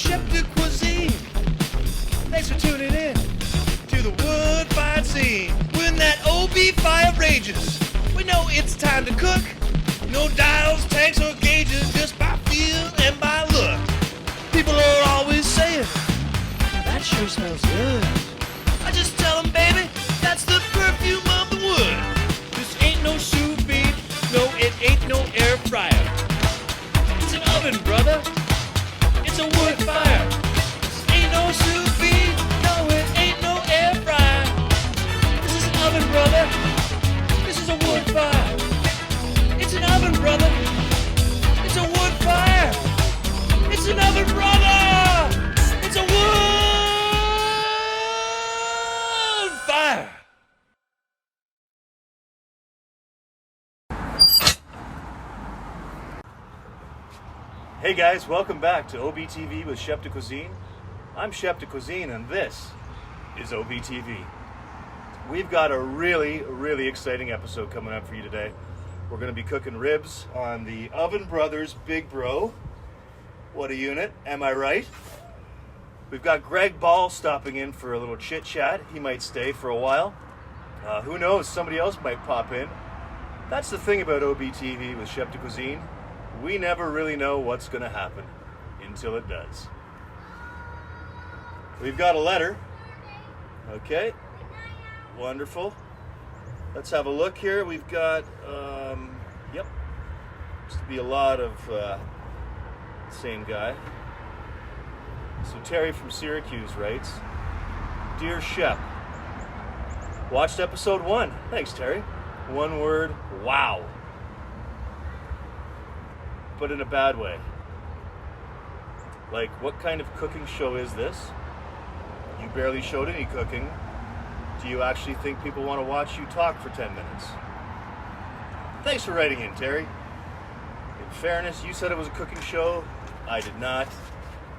Shep de Cuisine. Thanks for tuning in to the wood-fired scene. When that OB fire rages, we know it's time to cook. No dials, tanks, or gauges, just by feel and by look. People are always saying, that sure smells good. I just tell them, baby, that's the perfume of the wood. This ain't no sous vide, no, it ain't no air fryer. It's an oven, brother. It's a wood fire. This ain't no sous vide, no, it ain't no air fryer. This is an oven, brother. This is a wood fire. It's an oven, brother. It's a wood fire. It's an oven, brother. It's a wood fire. Hey guys, welcome back to OBTV with Shep de Cuisine. I'm Shep de Cuisine and this is OBTV. We've got a really exciting episode coming up for you today. We're going to be cooking ribs on the Oven Brothers Big Bro. What a unit, am I right? We've got Greg Ball stopping in for a little chit chat. He might stay for a while. Who knows, somebody else might pop in. That's the thing about OBTV with Shep de Cuisine. We never really know what's going to happen until it does. We've got a letter. Okay, wonderful. Let's have a look here. We've got, yep, seems to be a lot of same guy. So Terry from Syracuse writes, Dear Shep, watched episode 1. Thanks, Terry. One word, wow. But in a bad way. Like, what kind of cooking show is this? You barely showed any cooking. Do you actually think people want to watch you talk for 10 minutes? Thanks for writing in, Terry. In fairness, you said it was a cooking show. I did not.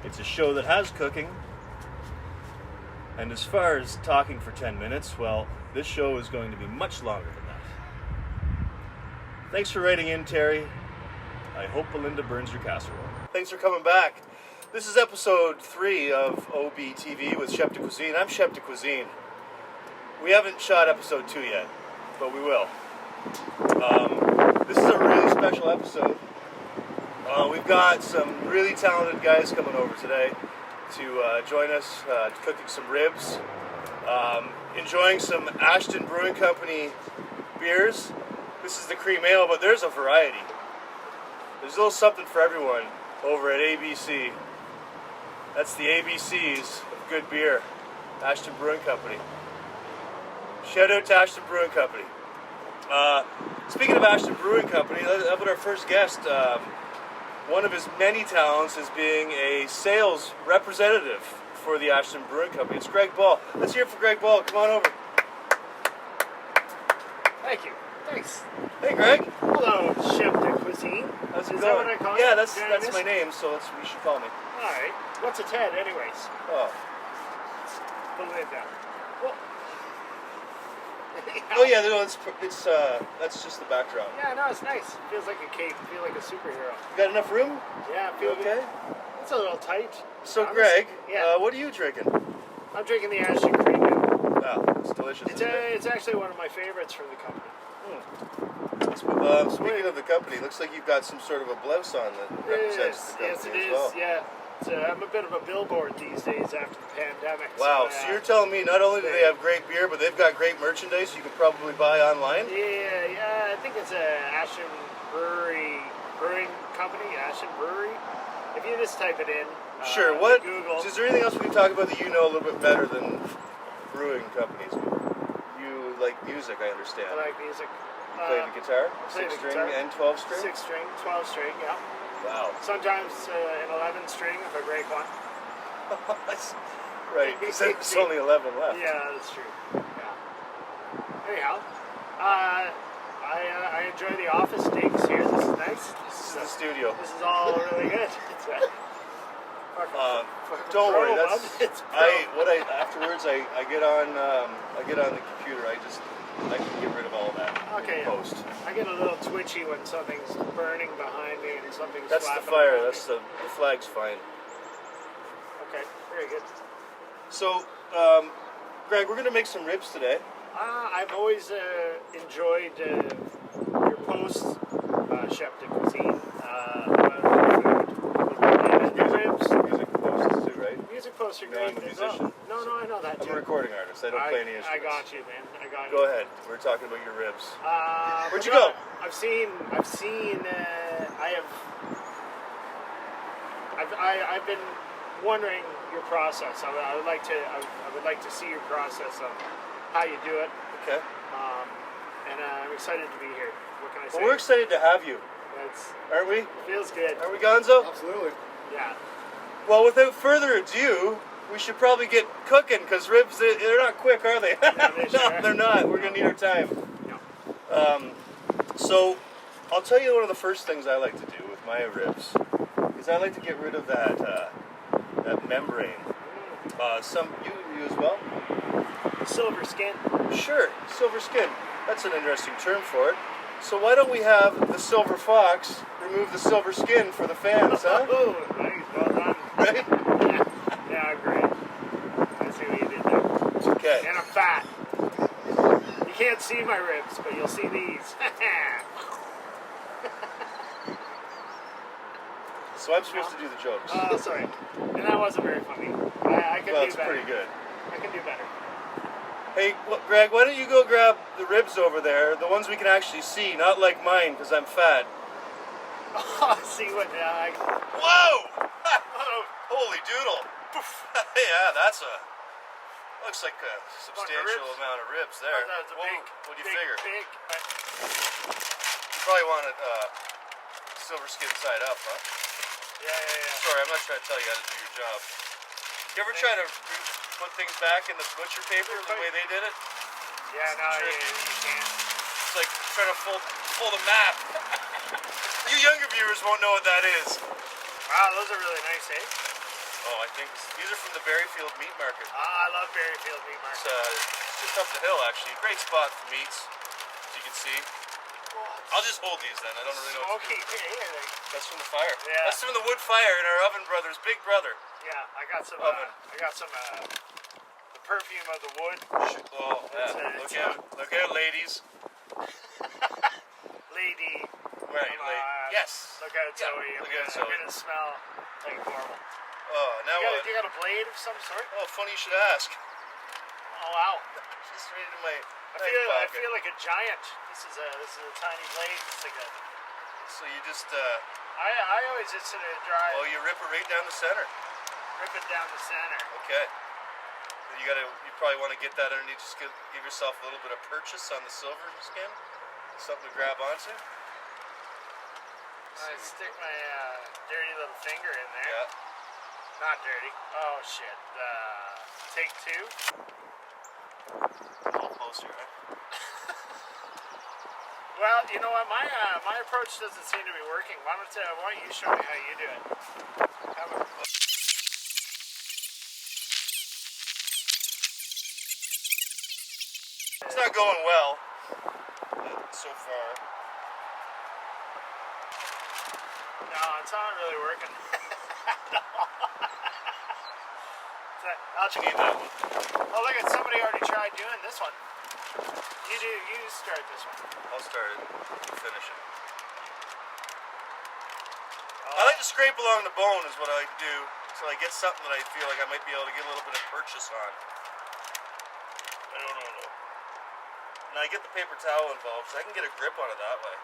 It's a show that has cooking. And as far as talking for 10 minutes, well, this show is going to be much longer than that. Thanks for writing in, Terry. I hope Belinda burns your casserole. Thanks for coming back. This is episode 3 of OBTV with Shep de Cuisine. I'm Shep de Cuisine. We haven't shot episode 2 yet, but we will. This is a really special episode. We've got some really talented guys coming over today to join us cooking some ribs, enjoying some Ashton Brewing Company beers. This is the cream ale, but there's a variety. There's a little something for everyone over at ABC. That's the ABCs of good beer. Ashton Brewing Company. Shout out to Ashton Brewing Company. Speaking of Ashton Brewing Company, how about our first guest? One of his many talents is being a sales representative for the Ashton Brewing Company. It's Greg Ball. Let's hear it for Greg Ball. Come on over. Thank you. Thanks. Hey, Greg. Hello, Shep de Cuisine. How's it going? Is that what I call you? Yeah, that's my name, so that's what you should call me. All right. What's a Ted, anyways? Oh. Belinda. Well. Oh yeah, no, that's just the backdrop. Yeah, no, it's nice. Feels like a cape. Feel like a superhero. You got enough room? Yeah, You okay? It's a little tight. So, Honest. Greg, Yeah. what are you drinking? I'm drinking the Ashton cream ale. Wow, it's delicious. It's actually one of my favorites from the company. Speaking of the company, looks like you've got some sort of a blouse on that represents the Yes, company it as well. is. Yeah. I'm a bit of a billboard these days after the pandemic. Wow, so you're telling me not only do they have great beer, but they've got great merchandise you can probably buy online? Yeah, I think it's a Ashton Brewing Company, Ashton Brewery. If you just type it in, Sure, what? Google. Is there anything else we can talk about that you know a little bit better than brewing companies? You like music, I understand. I like music. You play the guitar? Play the 6-string guitar. and 12-string? 6-string, 12-string, yeah. Wow. Sometimes an 11-string if I break one. Right, because there's only 11 left. Yeah, that's true. Yeah. Anyhow, I enjoy the office digs here. This is nice. This is the studio. This is all really good. Don't worry. That's it's afterwards. I get on the computer. I can get rid of all that. Okay. In post. I get a little twitchy when something's burning behind me and something's. That's the flapping fire. around That's me. the flag's fine. Very good. So, Greg, we're gonna make some ribs today. I've always enjoyed your posts, Shep de Cuisine, about food. And your ribs. Music posts too, right? Music posts are No, great I'm a as well. musician. No, I know that I'm too. a recording artist. I don't play any instruments. I got you, man. I got you. Go ahead. We're talking about your ribs. Where'd But you no, go? I've been wondering your process. I would like to see your process of how you do it. Okay. And I'm excited to be here. What can I say? Well, we're excited to have you, aren't we? Feels good. Are we, Gonzo? Absolutely. Yeah. Well, without further ado, we should probably get cooking because ribs, they're not quick, are they? No, they're not. We're going to need our time. No. So, I'll tell you one of the first things I like to do with my ribs is I like to get rid of that membrane. You as well? Silver skin. Sure, silver skin. That's an interesting term for it. So why don't we have the silver fox remove the silver skin for the fans, huh? Oh, nice. Well done. Right? Yeah, great. I see what you did there. It's okay. And I'm fat. You can't see my ribs, but you'll see these. So I'm supposed to do the jokes. Oh, sorry. And that wasn't very funny. I can Well, do it's better. pretty good. I can do better. Hey, Greg, why don't you go grab the ribs over there, the ones we can actually see, not like mine because I'm fat. Oh, see what? Whoa! Holy doodle! Yeah, that's looks like a substantial amount of ribs there. That's a big. What do you big, figure? Big. You probably want it silver skin side up, huh? Yeah. Sorry, I'm not trying to tell you how to do your job. You ever try to put things back in the butcher paper the way they did it? Yeah, no, you can't. It's like trying to fold a map. You younger viewers won't know what that is. Wow, those are really nice, eh? Oh, I think these are from the Barriefield Meat Market. I love Barriefield Meat It's Market. just up the hill, actually. Great spot for meats, as you can see. I'll just hold these then. I don't really know what to do. Okay. That's from the fire. Yeah. That's from the wood fire in our oven brother's big brother. Yeah, I got some. Oven. The perfume of the wood. Oh, yeah. Look out, ladies. Lady. Right, yes. Look out, Yeah, Zoe. look out, Zoe. I'm gonna smell like normal. Oh, now what? You got a blade of some sort? Oh, funny you should ask. Oh wow. Just right in my I feel like a giant. This is a tiny blade. It's like a. So you just I always just sort of dry. you rip it right down the center. Rip it down the center. Okay. You probably want to get that underneath. Just give yourself a little bit of purchase on the silver skin. Something to grab onto. I stick my dirty little finger in there. Yeah. Not dirty. Oh shit. Take two. A little closer, right? Well, you know what? My approach doesn't seem to be working. Why don't you show me how you do it? It's not going well so far. No, it's not really working. You need that one. Oh, look at somebody already tried doing this one. You start this one. I'll start it. Finish it. I like to scrape along the bone is what I like to do until I get something that I feel like I might be able to get a little bit of purchase on. No. And I get the paper towel involved so I can get a grip on it that way.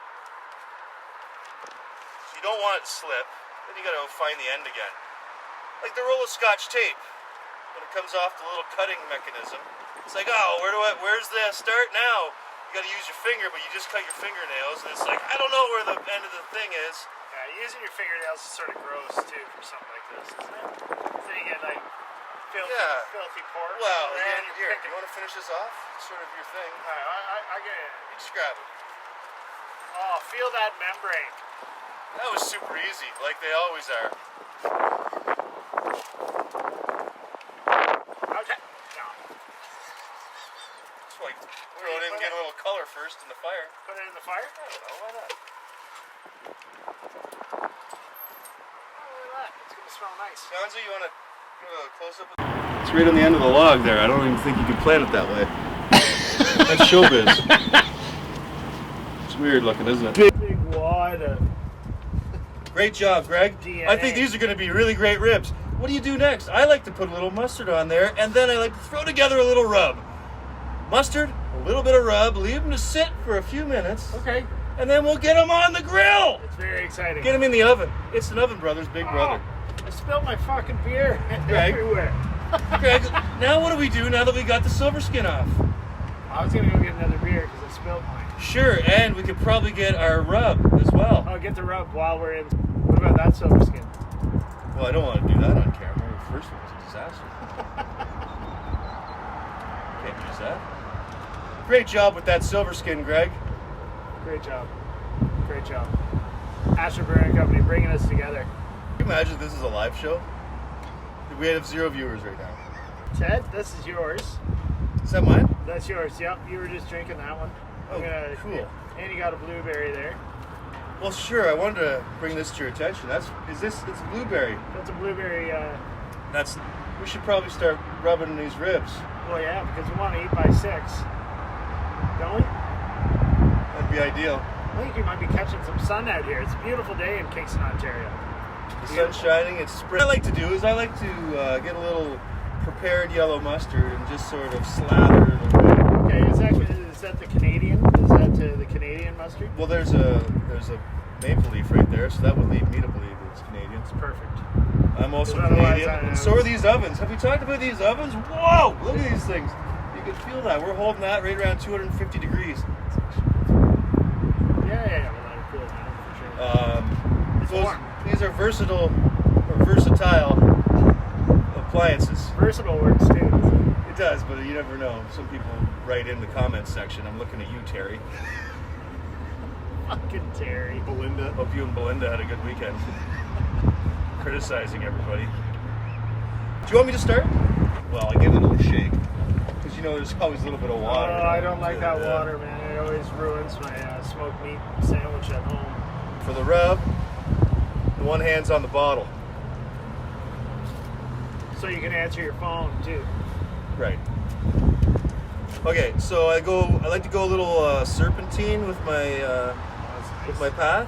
So you don't want it to slip. Then you got to find the end again. Like the roll of Scotch tape. When it comes off the little cutting mechanism, it's like, oh, where's the start now? You got to use your finger, but you just cut your fingernails, and it's like, I don't know where the end of the thing is. Yeah, using your fingernails is sort of gross too for something like this, isn't it? So you get like filthy pork. Well, and here, you want to finish this off? It's sort of your thing. I get it. You just grab it. Oh, feel that membrane. That was super easy, like they always are. Okay. No. It's like throw it in and get a little color first in the fire. Put it in the fire? I don't know, why not? Oh, look at that. It's gonna smell nice. Gonzo, you want to It's right on the end of the log there. I don't even think you can plant it that way. That's showbiz. It's weird looking, isn't it? Big wad of Great job, Greg. DNA. I think these are going to be really great ribs. What do you do next? I like to put a little mustard on there, and then I like to throw together a little rub. Mustard, a little bit of rub, leave them to sit for a few minutes. Okay. And then we'll get them on the grill. It's very exciting. Get them in the oven. It's an oven brother's big brother. I spilled my fucking beer Greg. everywhere. Greg, now what do we do now that we got the silver skin off? I was gonna go get another beer because I spilled mine. Sure, and we could probably get our rub as well. I'll get the rub while we're in. What about that silver skin? Well, I don't want to do that on camera. The first one was a disaster. Can't use that. Great job with that silver skin, Greg. Great job. Great job. Ashton Brewing Company bringing us together. Can you imagine this is a live show? We have 0 viewers right now. Ted, this is yours. Is that mine? That's yours. Yep, you were just drinking that one. Oh, cool. And you got a blueberry there. Well, sure. I wanted to bring this to your attention. It's a blueberry. That's a blueberry. We should probably start rubbing these ribs. Well, yeah, because we want to eat by 6. Don't we? That'd be ideal. I think you might be catching some sun out here. It's a beautiful day in Kingston, Ontario. The sun's shining. It's spring. What I like to do is I like to get a little prepared yellow mustard and just sort of slather it away. Okay, is that the Canadian? Is that the Canadian mustard? Well, there's a maple leaf right there, so that would lead me to believe it's Canadian. It's perfect. I'm also Because otherwise Canadian, and so are these ovens. Have we talked about these ovens? Whoa! Look at these things. You can feel that. We're holding that right around 250 degrees. Yeah, well, that'll cool down for sure. It's warm. These are versatile appliances. Versatile works too. It does, but you never know. Some people write in the comments section. I'm looking at you, Terry. Fucking Terry. Belinda. Hope you and Belinda had a good weekend. Criticizing everybody. Do you want me to start? Well, I give it a little shake. Because there's always a little bit of water. Oh, I don't like that water, man. It always ruins my smoked meat sandwich at home. For the rub, the one hand's on the bottle. So you can answer your phone too. Right. Okay, so I like to go a little serpentine with my path,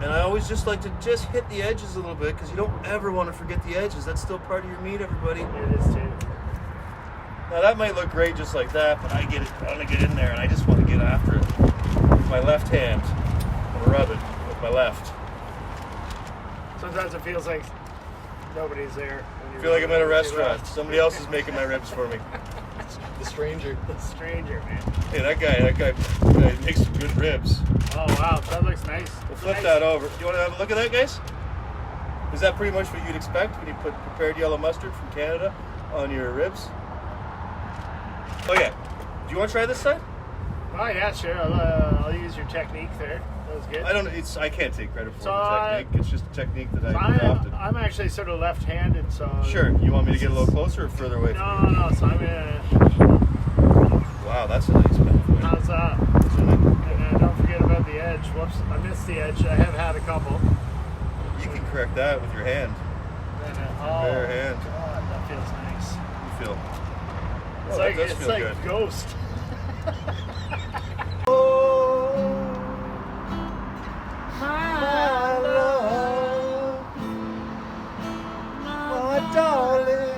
and I always just like to hit the edges a little bit because you don't ever want to forget the edges. That's still part of your meat, everybody. It is too. Now that might look great just like that, but I want to get in there and I just want to get after it with my left hand and rub it with my left. Sometimes it feels like nobody's there. I feel like I'm at a restaurant. Somebody else is making my ribs for me. The stranger. The stranger, man. Hey, that guy makes some good ribs. Oh wow, that looks nice. We'll flip that over. You want to have a look at that, guys? Is that pretty much what you'd expect when you put prepared yellow mustard from Canada on your ribs? Oh yeah. Do you want to try this side? Oh yeah, sure. I'll use your technique there. That was good. I can't take credit for So, the technique. It's just a technique that I adopted. I'm actually sort of left-handed, so. Sure. You want me to get a little closer or further away from you? No. So I'm gonna. Wow, that's a nice pathway. How's that? And don't forget about the edge. Whoops, I missed the edge. I have had a couple. You can correct that with your hand. Bare hand. God, that feels nice. You feel? It's like good. Ghost. My love, my darling,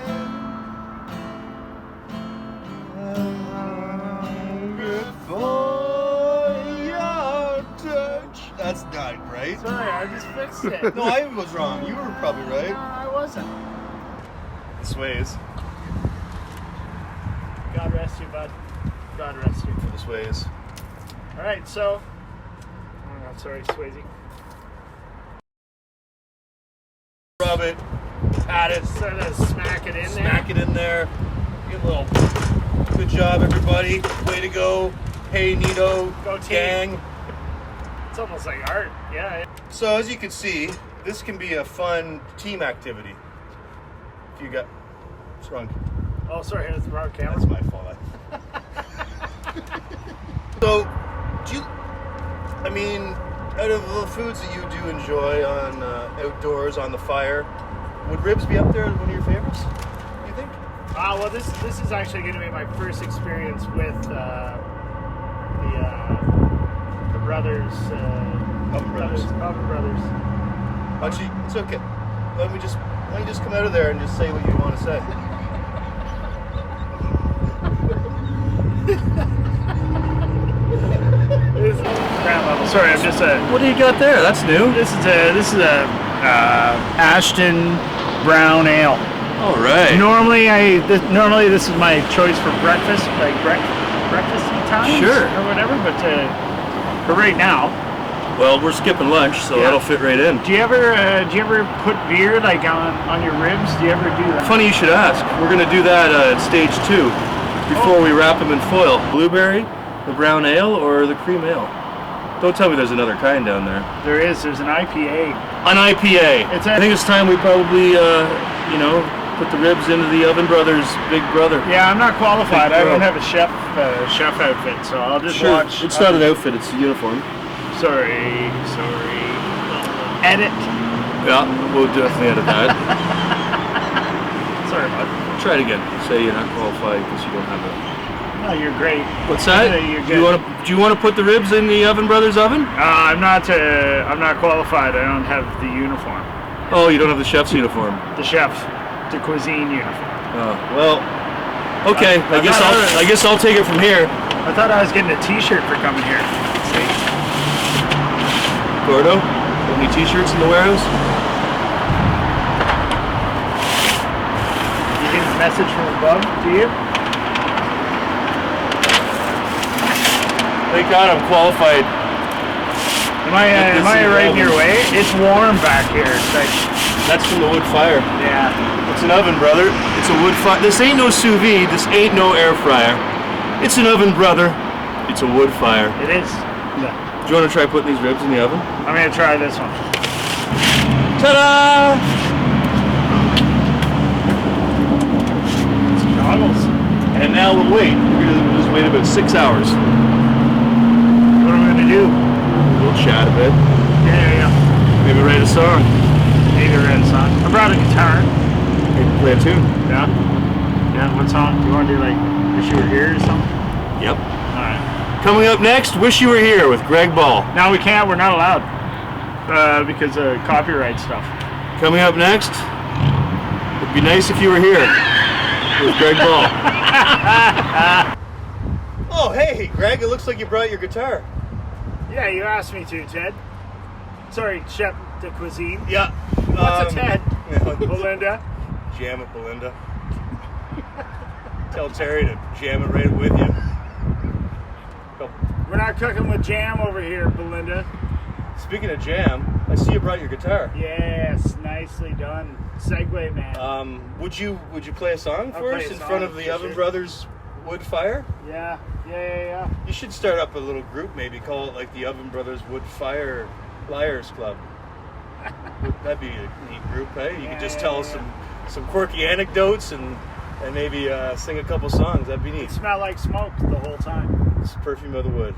I'm good for your touch. That's not right. Sorry, I just fixed it. No, I was wrong. You were probably No, right. I wasn't. The sways. God rest you, bud. God rest you. The sways. All right, so. Oh, no, sorry, Swayze. Rub it. Pat it. Sort of smack it in there. Smack it in there. Get a little. Good job, everybody. Way to go. Hey, Nito. Go team. Gang. It's almost like art. Yeah. So as you can see, this can be a fun team activity. If you got. What's wrong? Oh, sorry, it's the wrong camera. That's my fault. So, out of the foods that you do enjoy on outdoors on the fire, Would ribs be up there as one of your favorites? You think? Well, this is actually going to be my first experience with the brothers. Oven Brothers. Oven Brothers. Actually, it's okay. Why don't you just come out of there and just say what you want to say? Ground level. Sorry, I'm just What do you got there? That's new. This is a Ashton brown ale. All right. Normally this is my choice for breakfast, like breakfasty times, Sure. or whatever. But for right now, Well, we're skipping lunch, so Yeah. that'll fit right in. do you ever put beer like on your ribs? Do you ever do that? Funny you should ask. We're gonna do that at stage 2 before we wrap them in foil. Blueberry, the brown ale, or the cream ale? Don't tell me there's another kind down there. There's an IPA. An IPA. It's a- I think it's time we probably, put the ribs into the Oven Brothers Big Brother. Yeah, I'm not qualified. Big I don't Bro. have a chef outfit, so I'll just Sure. watch. It's not an outfit, it's a uniform. Sorry. Edit. Yeah, we'll definitely edit that. Sorry, bud. Try it again. Say you're not qualified because you don't have it. No, you're great. What's that? You're Do you want to put the ribs in the Oven Brothers oven? I'm not qualified. I don't have the uniform. Oh, you don't have the chef's uniform. The Shep de Cuisine uniform. Oh, well. Okay, I guess I'll take it from here. I thought I was getting a T-shirt for coming here. See? Gordo, any t-shirts in the warehouse? You get a message from above, do you? Thank God I'm qualified. Am I right in your way? It's warm back here. It's like, That's from the wood fire. yeah. It's an oven, brother. It's a wood fire. This ain't no sous vide. This ain't no air fryer. It's an oven, brother. It's a wood fire. It is. Do you want to try putting these ribs in the oven? I'm gonna try this one. Ta-da! It's goggles. And now we'll wait. We're gonna just wait about 6 hours. What am I gonna do? We'll chat a bit. Yeah. Maybe write a song. Maybe red song. I brought a guitar. Maybe play a tune. Yeah. Yeah. What song? Do you want to do like "Wish You Were Here" or something? Yep. All right. Coming up next, Wish You Were Here with Greg Ball. No, we can't. We're not allowed because of copyright stuff. Coming up next, it'd be nice if you were here with Greg Ball. Oh, hey, Greg, it looks like you brought your guitar. Yeah, you asked me to, Ted. Sorry, Shep de Cuisine. Yeah. What's a Ted? Yeah. Belinda. Jam it, Belinda. Tell Terry to jam it right with you. We're not cooking with jam over here, Belinda. Speaking of jam, I see you brought your guitar. Yes, nicely done. Segue, man. Would you play a song I'll for play us a in song, front of the for Oven sure. Brothers wood fire? Yeah. You should start up a little group, maybe call it like the Oven Brothers Wood Fire Liars Club. That'd be a neat group, hey? You could just tell us some quirky anecdotes and maybe sing a couple songs. That'd be neat. It smelled like smoke the whole time. It's Perfume of the Wood.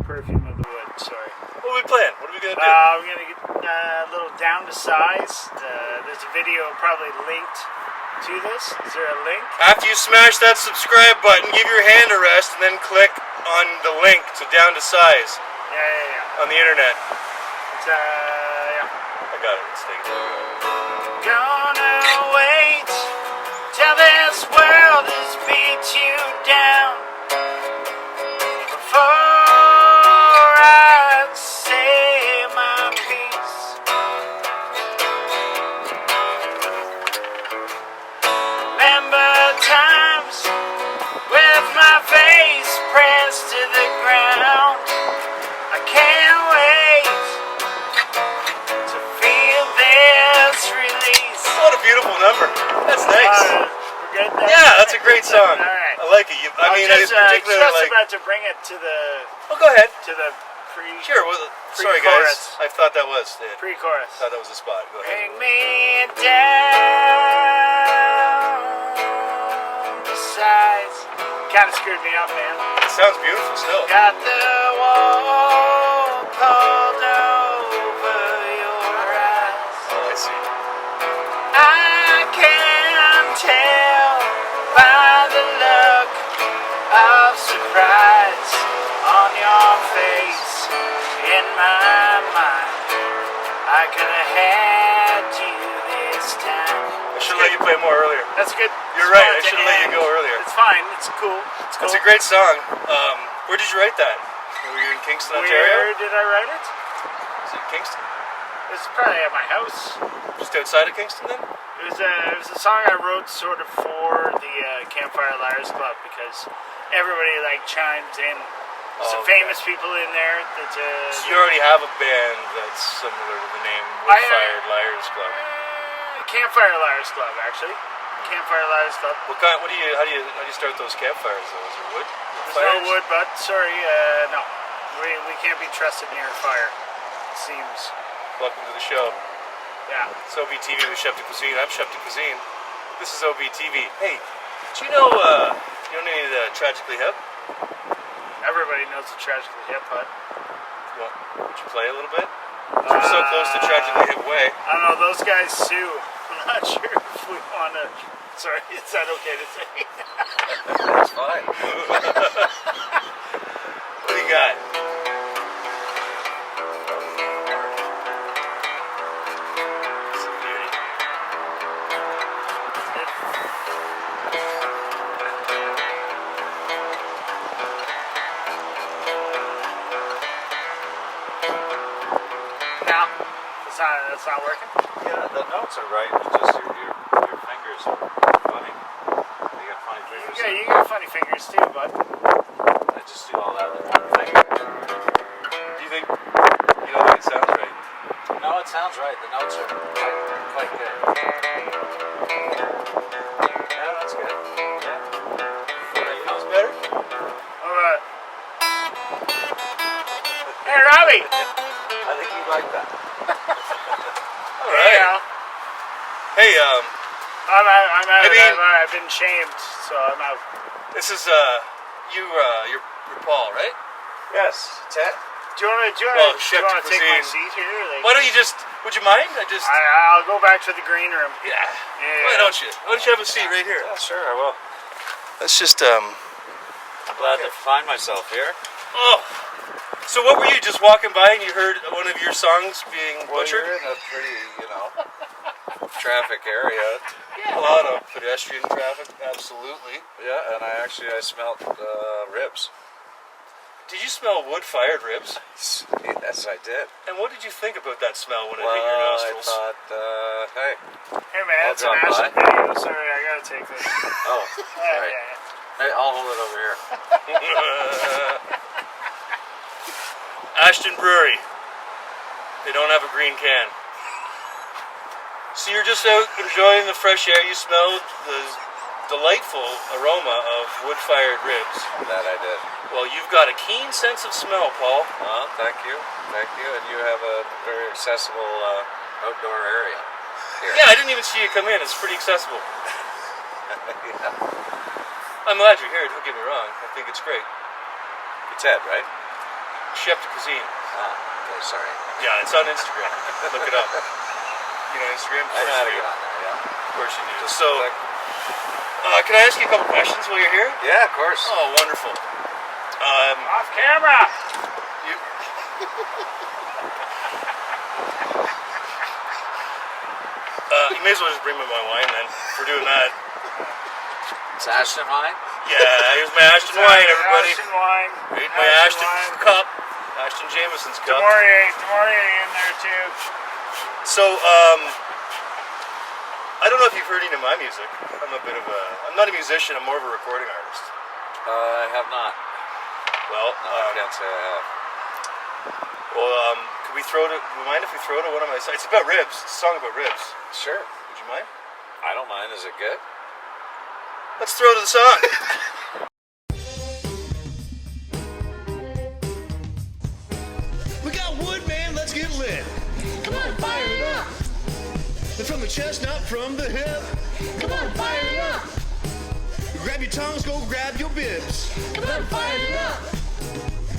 Perfume of the wood. Sorry. What are we playing? What are we gonna do? We're gonna get a little down to size. There's a video probably linked to this. Is there a link? After you smash that subscribe button, give your hand a rest and then click on the link to Down to Size Yeah. on the internet. It's yeah. I got it. Let's take it. Gonna wait till this world has beat you down before I say my piece. Remember times with my face pressed to the ground. I can't wait to feel this release. What a beautiful number. That's nice. We're good there? Yeah, that's a great song. All right. I like it. I mean, I was particularly just like. about to bring it to the Oh, go ahead. pre. Sure. Well, sorry, Pre-chorus. guys. I thought that was it. Pre-chorus. I thought that was a spot. Go ahead. Bring me down the sides. Kind of screwed me up, man. It sounds beautiful still. Got the wall pulled over your eyes. Oh, I see. I I could have had you this time. I should have let you play more earlier. That's good. You're right, I should have let you go earlier. It's fine. It's cool. It's cool. It's a great song. Where did you write that? Were you in Kingston, Ontario? Where did I write it? Is it Kingston? It's probably at my house. Just outside of Kingston then? It was a song I wrote sort of for the Campfire Liars Club because everybody like chimes in. Some famous people in there. So you already have a band that's similar to the name Wood-Fired Liars Club. Campfire Liars Club, actually. Campfire Liars Club. What kind? How do you start those campfires though? Is there wood? There's no wood, but sorry, no. We can't be trusted near fire. It seems. Welcome to the show. Yeah. It's OBTV with Shep de Cuisine. I'm Shep de Cuisine. This is OBTV. Hey, do you know any of the Tragically Hip? Everybody knows the Tragically Hip, but Well, would you play a little bit? We're so close to Tragically Hip Way. I don't know. Those guys sue. I'm not sure if we want to. Sorry, is that okay to say? That's fine. What do you got? It's a beauty. No, it's not working. Yeah, the notes are right. It's just your fingers are funny. You got funny fingers. Yeah, you got funny fingers too, bud. I just do all that with one finger. Do you think it sounds right? No, it sounds right. The notes are quite good. Yeah, that's good. Yeah. That feels better? All right. Hey, Robbie. I think you like that. All Hey, right. Hey, I'm out. I mean- I've been shamed, so I'm out. this is you're Paul, right? Yes, Ted. Do you want Well, to Shep de take my Cuisine. seat here? Like, Why don't you would you mind? I'll go back to the green room. Yeah. Yeah. Why don't you? Why don't you have a seat right here? Yeah, sure, I will. Let's just I'm glad to find myself here. Oh. So what were you just walking by and you heard one of your songs being Well, butchered? you're in a pretty, traffic area. A lot of pedestrian traffic, absolutely. Yeah, and I smelled ribs. Did you smell wood-fired ribs? Yes, I did. And what did you think about that smell when it hit your Well, I nostrils? thought, hey. Hey man, I'll it's an drop Ashton by. video. Sorry, I gotta take this. Oh, sorry. Yeah. Hey, I'll hold it over here. Ashton Brewery. They don't have a green can. So you're just out enjoying the fresh air. You smelled the delightful aroma of wood-fired ribs. That I did. Well, you've got a keen sense of smell, Paul. Thank you. Thank you. And you have a very accessible outdoor area here. Yeah, I didn't even see you come in. It's pretty accessible. Yeah. I'm glad you're here. Don't get me wrong. I think it's great. It's Ed, right? Shep de Cuisine. Okay, sorry. Yeah, it's on Instagram. Look it up. You know Instagram? I know how to get on there, yeah. Of course you do. Just So, click. can I ask you a couple questions while you're here? Yeah, of course. Oh, wonderful. Off camera. You, you may as well just bring me my wine then. If we're doing that. It's Ashton wine? Yeah, here's my Ashton wine, everybody. Ashton wine. Here's my Ashton wine. cup. Ashton Jameson's cup. Demorier in there too. So, I don't know if you've heard any of my music. I'm not a musician, I'm more of a recording artist. I have not. Well, No, I can't say I have. could we mind if we throw to one of my sites? It's about ribs. It's a song about ribs. Sure. Would you mind? I don't mind. Is it good? Let's throw to the song. We got wood, man, let's get lit. Come on, fire it up. And from the chest, not from the hip. Come on, fire it up. Grab your tongs, go grab your bibs. Come on, fire it up.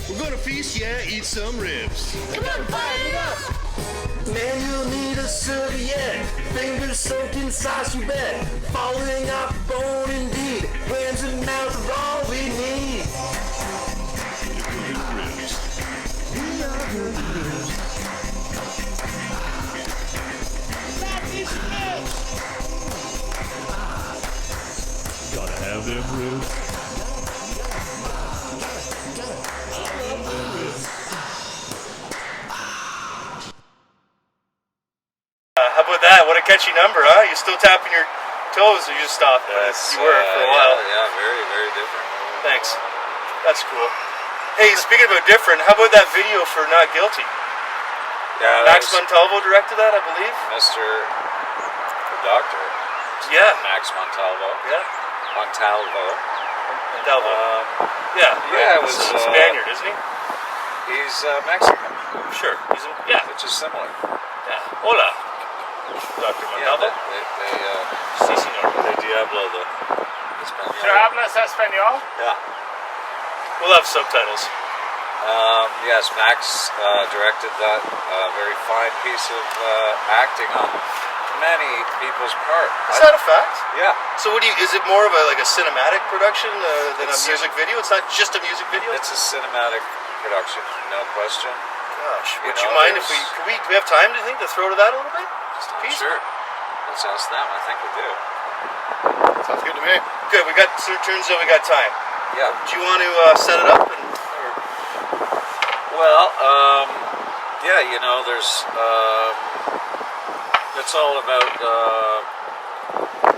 We're gonna feast, yeah, eat some ribs. Come on, fire it up. Man, you'll need a serviette. Fingers soaked in sauce, you bet. Falling off the bone indeed. Hands and mouth are all we need. How about that? What a catchy number, huh? You still tapping your toes or you just stopped? Yes, You were for a while. Yeah, very, very different. Thanks. That's cool. Hey, speaking about different, how about that video for Not Guilty? Yeah, Max that was Montalvo directed that, I believe. Mr. the Doctor, Yeah. Max Montalvo. Yeah. Montalvo. Montalvo. Yeah. Yeah, it He's was, a Spaniard, isn't he? He's Mexican, Sure. Yeah. which is similar. Yeah. Hola, Dr. Yeah, Montalvo. Sí, señor. they Diablo the Espanol. ¿Tú hablas español? Yeah. We'll have subtitles. Yes, Max directed that very fine piece of acting on many people's part. Is that a fact? Yeah. So what do you? Is it more of a cinematic production than It's a music video? It's not just a music video. It's a cinematic production, no question. Gosh, You would you know, mind if there's- do we have time? Do you think to throw to that a little bit? Just a piece. Sure. Let's ask them. I think we do. Sounds good to me. Good. We got. So it turns out we got time. Yeah. Do you want to set it up? Well, yeah, you know, there's, it's all about,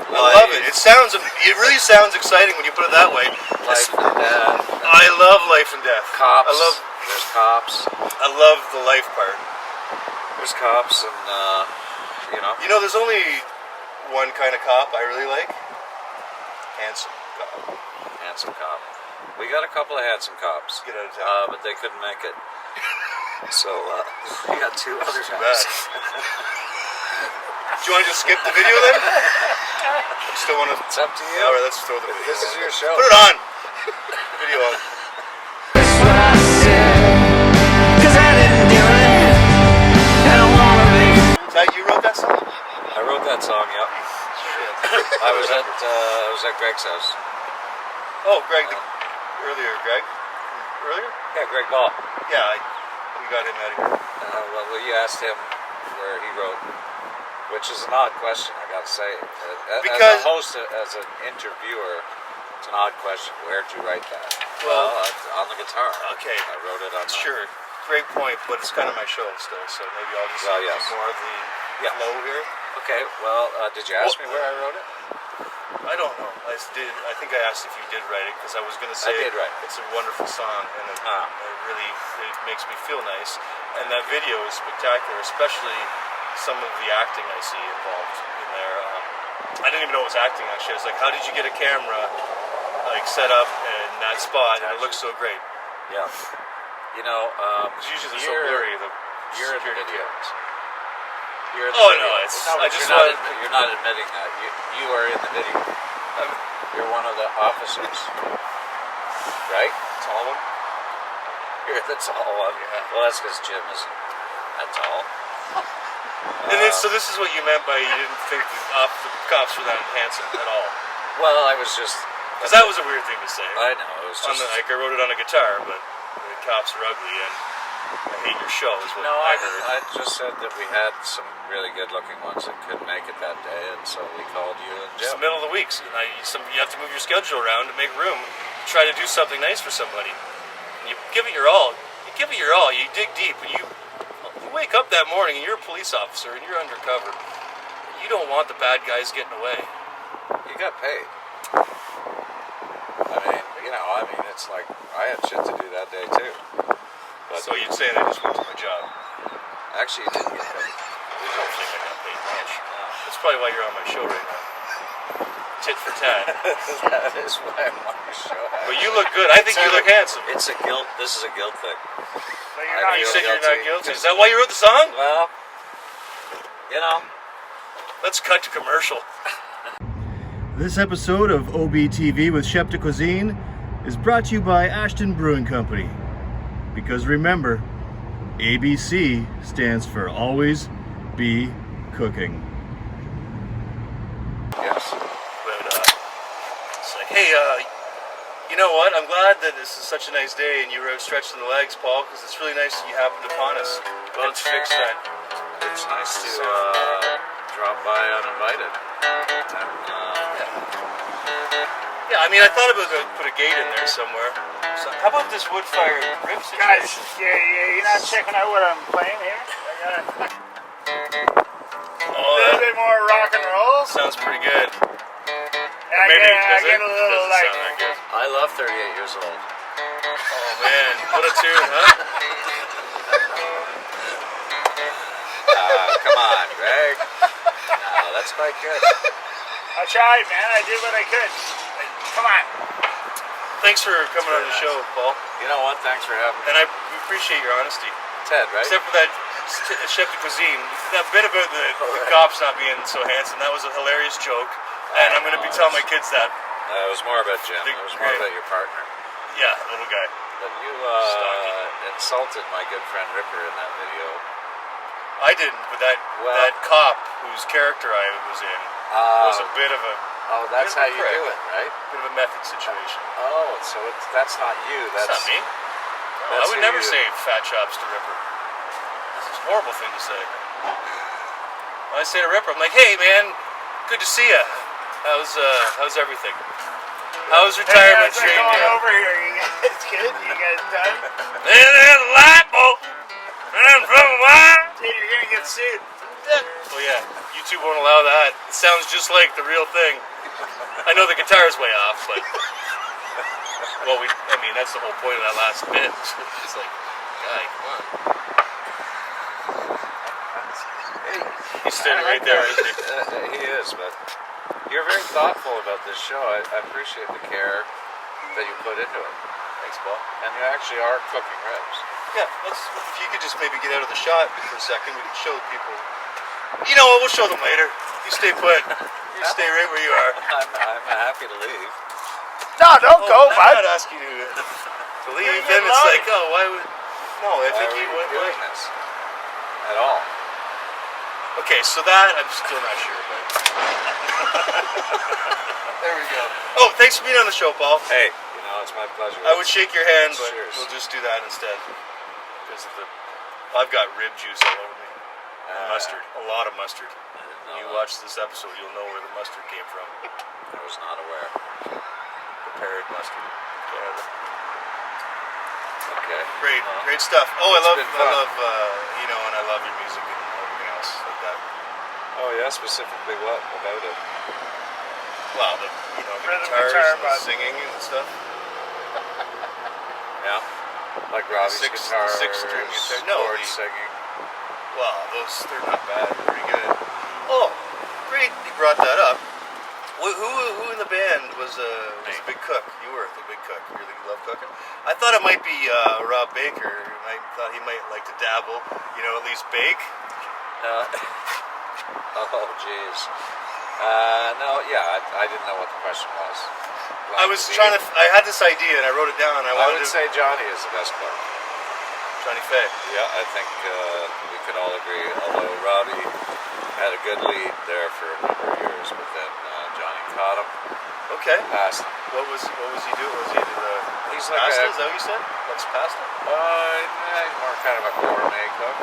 I love it. It really sounds exciting when you put it that way. life and death, I love life and death. cops. There's cops. I love the life part. There's cops, and, you know. You know, there's only one kind of cop I really like. Handsome cop. Handsome cop. We got a couple of handsome cops. Get out of town. But they couldn't make it. So, we got two other Too guys. bad. Do you want to just skip the video then? Still want to? It's up to you. All right, let's throw the video. This is your show. Put it on. Video on. Is that you wrote that song? I wrote that song, yep. I was at Greg's house. Oh, Greg, earlier, Greg? Earlier? Yeah, Greg Ball. Yeah, we got him out of here. Well, you asked him where he wrote, which is an odd question, I gotta say. Because- as a host, as an interviewer, it's an odd question. Where'd you write that? Well, on the guitar. Okay. I wrote it on the... Sure. Great point, but it's kind of my show still, so maybe I'll just Well, yes. do more of the Yeah. flow here. Okay, well, did you ask me where I wrote it? I don't know. I think I asked if you did write it because I was going to say did write it. it's a wonderful song and it makes me feel nice. And that video is spectacular, especially some of the acting I see involved in there. I didn't even know it was acting actually. I was like, how did you get a camera like set up in that spot and it looks so great? Yeah. You know, Because usually they're so blurry. You're in the security video. cameras. You're in the Oh, video. no, it's- No, I but just you're wanted- you're not admitting that. You are in the video. You're one of the officers. Right? Tall one. You're the tall one. Yeah. Well, that's because Jim isn't that tall. And then, so this is what you meant by you didn't think the cops were that handsome at all. Well, I was just... Because that was a weird thing to say. I know, it was just... I wrote it on a guitar, but the cops are ugly and I hate your show is what No, I heard. I just said that we had some really good-looking ones that couldn't make it that day, and so we called you and It's Jim. the middle of the week, so you have to move your schedule around to make room. Try to do something nice for somebody. And you give it your all. You give it your all. You dig deep, and you wake up that morning and you're a police officer and you're undercover. You don't want the bad guys getting away. You got paid. I mean, it's like, I had shit to do that day, too. But So you'd say I just went to my job. actually, you didn't get paid. I don't think I got paid much. That's probably why you're on my show right now. Tit for tat. That is why I'm on your show. But you look good. I think you look handsome. It's a guilt. This is a guilt thing. But you're I not You feel said you're not guilty. guilty. Is that why you wrote the song? Well, you know. Let's cut to commercial. This episode of OBTV with Shep de Cuisine is brought to you by Ashton Brewing Company. Because remember, ABC stands for Always Be Cooking. Yes. But it's like, hey, you know what? I'm glad that this is such a nice day and you were stretching the legs, Paul, because it's really nice that you happened upon us. Let's fix that. It's nice to drop by uninvited. And, Yeah, I mean, I thought about put a gate in there somewhere. So, how about this wood fire rib Guys, situation? you're not checking out what I'm playing here? I got Oh, a little bit more rock and roll. sounds pretty good. And I Maybe get a little doesn't like. sound that good. I love 38 years old. Oh man, what a tune, huh? Come on, Greg. No, that's quite good. I tried, man. I did what I could. Come on. Thanks for coming on the show, Paul. You know what? Thanks for having me. And I appreciate your honesty. Ted, right? Except for that Shep de Cuisine, that bit about the cops not being so handsome, that was a hilarious joke. And I'm going to be telling my kids that. It was more about Jim. It was more about your partner. Yeah, little guy. But you insulted my good friend Ripper in that video. I didn't, but that cop whose character I was in was a bit of a that's bit of how a you prick. do it, right? Bit of a method situation. Oh, so that's not you. That's not me. No, I would never say fat chops to Ripper. This is a horrible thing to say. When I say to Ripper, I'm like, hey man, good to see ya. How's everything? How's retirement How's it treating going you? over here? You guys good? You guys done? There's a light bulb. And from a while. Dude, you're gonna get sued. Oh yeah, YouTube won't allow that. It sounds just like the real thing. I know the guitar's way off, but well, I mean that's the whole point of that last bit. It's like, guy, come on. He's standing right there, isn't he? He is, but you're very thoughtful about this show. I appreciate the care that you put into it. Thanks, Paul. And you actually are cooking ribs. Yeah, if you could just maybe get out of the shot for a second, we can show people. You know what? We'll show them later. You stay put. You stay right where you are. I'm happy to leave. No, don't go, I'm bud. not asking you to leave. You're Then it's loaded. like, oh, why would? No, I think Why you are went doing right. this at all. Okay, so that I'm still not sure, but there we go. Oh, thanks for being on the show, Paul. Hey, it's my pleasure. I would shake your hand, but Cheers. we'll just do that instead. Because I've got rib juice all over me. And mustard. A lot of mustard. When you watch this episode, you'll know where the mustard came from. I was not aware. Prepared mustard. Canada. Okay. Great stuff. Oh, I love, been fun. and I love your music and everything else like that. Oh yeah, specifically what about it? Well, the Rhythm guitars guitar, and the bud. singing and stuff. Yeah. Like Robbie's six- guitar, the six-string guitar. No, chord the- singing. Wow, they're not bad. They're pretty good. Oh, great you brought that up. Who in the band was a big cook? You were the big cook. You really love cooking. I thought it might be Rob Baker. I thought he might like to dabble, at least bake. Oh jeez. No, yeah, I didn't know what the question was. I was I had this idea and I wrote it down. And I I wanted would to say Johnny is the best cook. Johnny Faye. Yeah, I think we could all agree. Although Robbie had a good lead there for a number of years, but then Johnny caught him, Okay. passed him. What was he doing? Was he into the He's like pasta? a- Is that what you said? Likes pasta? He's more kind of a gourmet cook.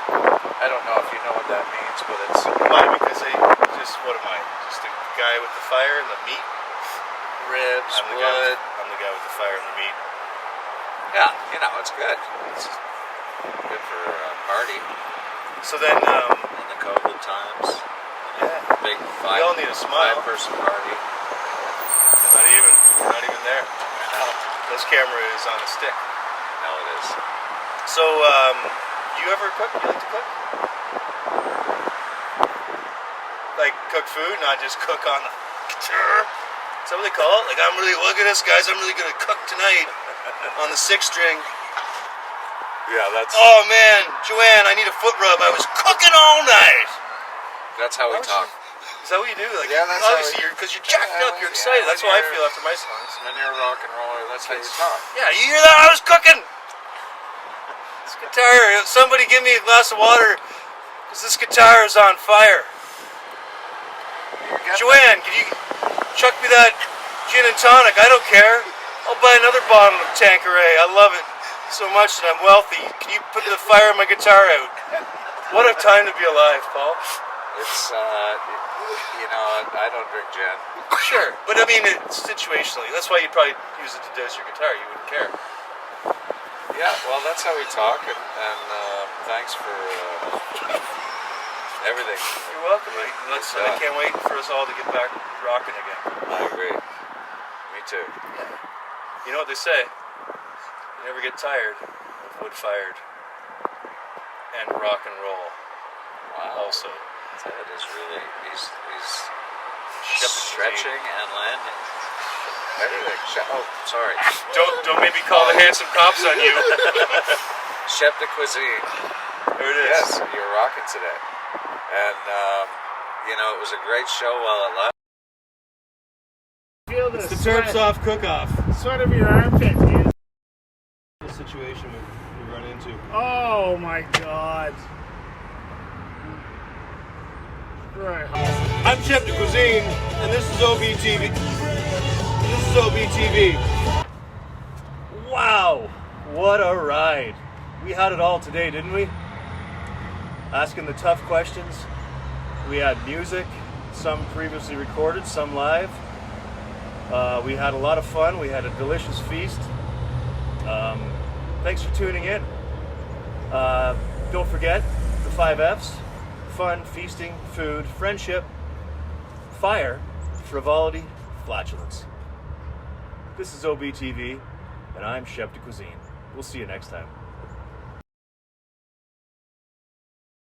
I don't know if you know what that means, but it's Why? Because what am I? Just a guy with the fire and the meat? ribs, I'm wood. the guy with the fire and the meat. Yeah, it's good. It's good for a party So then, in the COVID times. yeah, Big we all need a smile. 5-person party. We're not even there. No, This camera is on a stick. no, it is. So, you ever cook? You like to cook? Like cook food, not just cook on the guitar? Is that what they call it? Like, look at this, guys, I'm really gonna cook tonight on the 6-string. Yeah, that's Oh man, Joanne, I need a foot rub. I was cooking all night. how we talk. Is that what you do? Like, Yeah, that's how obviously, we- because you're jacked up, you're excited. That's how I feel after my songs. When you're a rock and roller, that's how you talk. Yeah, you hear that? I was cooking. This guitar. Somebody give me a glass of water, because this guitar is on fire. Joanne, can you chuck me that gin and tonic? I don't care. I'll buy another bottle of Tanqueray. I love it so much that I'm wealthy. Can you put the fire in my guitar out? What a time to be alive, Paul. It's I don't drink gin. Sure, but I mean, it's situationally. That's why you'd probably use it to douse your guitar. You wouldn't care. Yeah, well, that's how we talk, and thanks for everything. You're welcome, mate. I can't wait for us all to get back rocking again. I agree. Me too. You know what they say? You never get tired of wood-fired and rock and roll. Wow. Also, That is really, he's Shep de stretching Cuisine. and landing. Everything. Oh, sorry. Don't maybe call the handsome cops on you. Shep de Cuisine. There it is. Yes, you're rocking today. And, you know, it was a great show while it lasted. Feel the It's the sweat, Terps Off Cook-Off. sweat of your armpit, dude. The situation we run into. Oh my god. Right. I'm Shep de Cuisine, and this is OBTV. This is OBTV. Wow, what a ride. We had it all today, didn't we? Asking the tough questions. We had music, some previously recorded, some live. We had a lot of fun. We had a delicious feast. Thanks for tuning in. Don't forget the 5 F's. Fun, feasting, food, friendship, fire, frivolity, flatulence. This is OBTV, and I'm Shep de Cuisine. We'll see you next time.